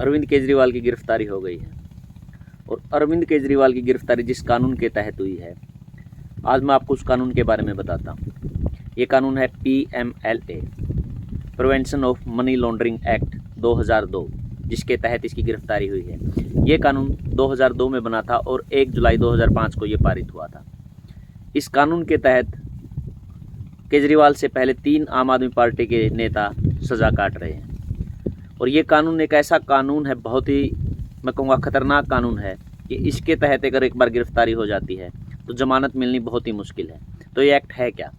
अरविंद केजरीवाल की गिरफ्तारी हो गई है। और अरविंद केजरीवाल की गिरफ्तारी जिस कानून के तहत हुई है, आज मैं आपको उस कानून के बारे में बताता हूँ। ये कानून है PMLA, prevention of money laundering act 2002, जिसके तहत इसकी गिरफ्तारी हुई है। ये कानून 2002 में बना था और 1 जुलाई 2005 को ये पारित हुआ था। इस कानून के तहत केजरीवाल से पहले 3 आम आदमी पार्टी के नेता सज़ा काट रहे हैं। और ये कानून एक ऐसा कानून है, बहुत ही मैं कहूँगा खतरनाक कानून है, कि इसके तहत अगर एक बार गिरफ्तारी हो जाती है तो जमानत मिलनी बहुत ही मुश्किल है। तो ये एक्ट है क्या?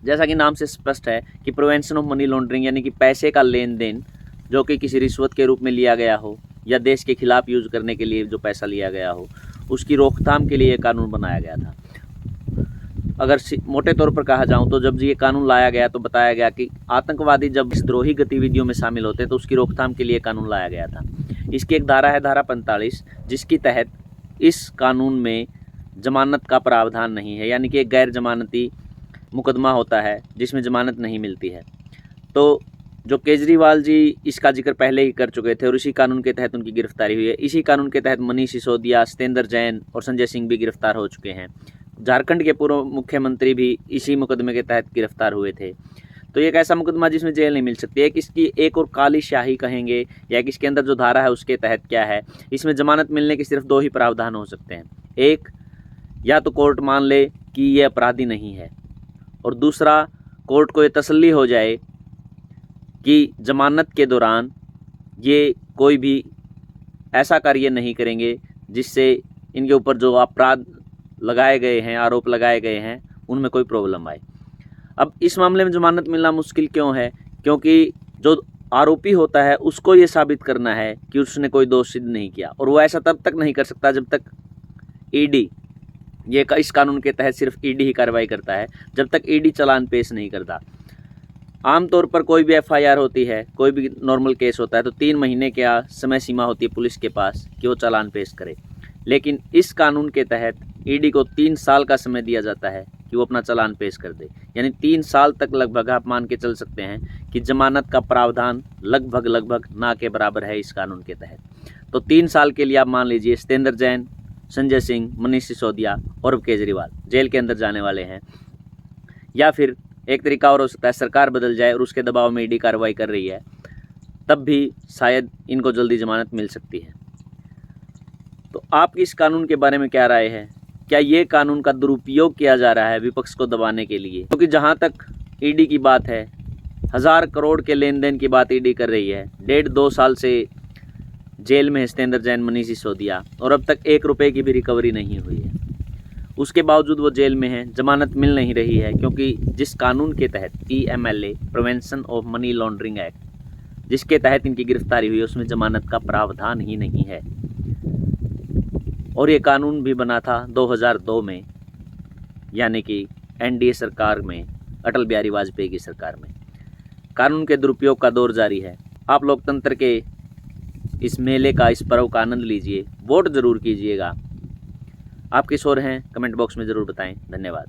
जैसा कि नाम से स्पष्ट है कि प्रिवेंशन ऑफ मनी लॉन्ड्रिंग, यानी कि पैसे का लेन देन जो कि किसी रिश्वत के रूप में लिया गया हो या देश के खिलाफ यूज करने के लिए जो पैसा लिया गया हो, उसकी रोकथाम के लिए ये कानून बनाया गया था। अगर मोटे तौर पर कहा जाऊं तो जब ये कानून लाया गया तो बताया गया कि आतंकवादी जब द्रोही गतिविधियों में शामिल होते हैं तो उसकी रोकथाम के लिए कानून लाया गया था। इसकी एक धारा है, धारा 45, जिसके तहत इस कानून में जमानत का प्रावधान नहीं है, यानी कि एक गैर जमानती मुकदमा होता है जिसमें जमानत नहीं मिलती है। तो जो केजरीवाल जी इसका जिक्र पहले ही कर चुके थे और इसी कानून के तहत उनकी गिरफ्तारी हुई है। इसी कानून के तहत मनीष सिसोदिया, सत्येंद्र जैन और संजय सिंह भी गिरफ्तार हो चुके हैं। झारखंड के पूर्व मुख्यमंत्री भी इसी मुकदमे के तहत गिरफ्तार हुए थे। तो ये एक ऐसा मुकदमा जिसमें जेल नहीं मिल सकती है। इसकी एक और काली स्याही कहेंगे या इसके अंदर जो धारा है उसके तहत क्या है, इसमें जमानत मिलने के सिर्फ 2 ही प्रावधान हो सकते हैं। एक, या तो कोर्ट मान ले कि ये अपराधी नहीं है, और दूसरा, कोर्ट को ये तसल्ली हो जाए कि जमानत के दौरान ये कोई भी ऐसा कार्य नहीं करेंगे जिससे इनके ऊपर जो अपराध लगाए गए हैं, आरोप लगाए गए हैं, उनमें कोई प्रॉब्लम आए। अब इस मामले में जमानत मिलना मुश्किल क्यों है? क्योंकि जो आरोपी होता है उसको ये साबित करना है कि उसने कोई दोष सिद्ध नहीं किया, और वो ऐसा तब तक नहीं कर सकता जब तक ईडी, ये इस कानून के तहत सिर्फ ईडी ही कार्रवाई करता है, जब तक ईडी चालान पेश नहीं करता। आमतौर पर कोई भी FIR होती है, कोई भी नॉर्मल केस होता है तो 3 महीने की समय सीमा होती है पुलिस के पास कि वो चालान पेश करे। लेकिन इस कानून के तहत ईडी को 3 साल का समय दिया जाता है कि वो अपना चालान पेश कर दे, यानी 3 साल तक लगभग आप मान के चल सकते हैं कि जमानत का प्रावधान लगभग ना के बराबर है इस कानून के तहत। तो 3 साल के लिए आप मान लीजिए सत्येंद्र जैन, संजय सिंह, मनीष सिसोदिया और केजरीवाल जेल के अंदर जाने वाले हैं। या फिर एक तरीका और हो सकता है, सरकार बदल जाए और उसके दबाव में ईडी कार्रवाई कर रही है, तब भी शायद इनको जल्दी जमानत मिल सकती है। तो आपकी इस कानून के बारे में क्या राय है? क्या ये कानून का दुरुपयोग किया जा रहा है विपक्ष को दबाने के लिए? क्योंकि जहाँ तक ईडी की बात है, 1000 करोड़ के लेन देन की बात ईडी कर रही है। 1.5-2 साल से जेल में सत्येंद्र जैन, मनीष सिसोदिया, और अब तक 1 रुपये की भी रिकवरी नहीं हुई है। उसके बावजूद वो जेल में हैं, जमानत मिल नहीं रही है, क्योंकि जिस कानून के तहत PMLA, prevention of money laundering act, जिसके तहत इनकी गिरफ्तारी हुई है, उसमें जमानत का प्रावधान ही नहीं है। और ये कानून भी बना था 2002 में, यानी कि NDA सरकार में, अटल बिहारी वाजपेयी की सरकार में। कानून के दुरुपयोग का दौर जारी है। आप लोकतंत्र के इस मेले का, इस पर्व का आनंद लीजिए, वोट ज़रूर कीजिएगा। आप किस ओर हैं कमेंट बॉक्स में ज़रूर बताएं। धन्यवाद।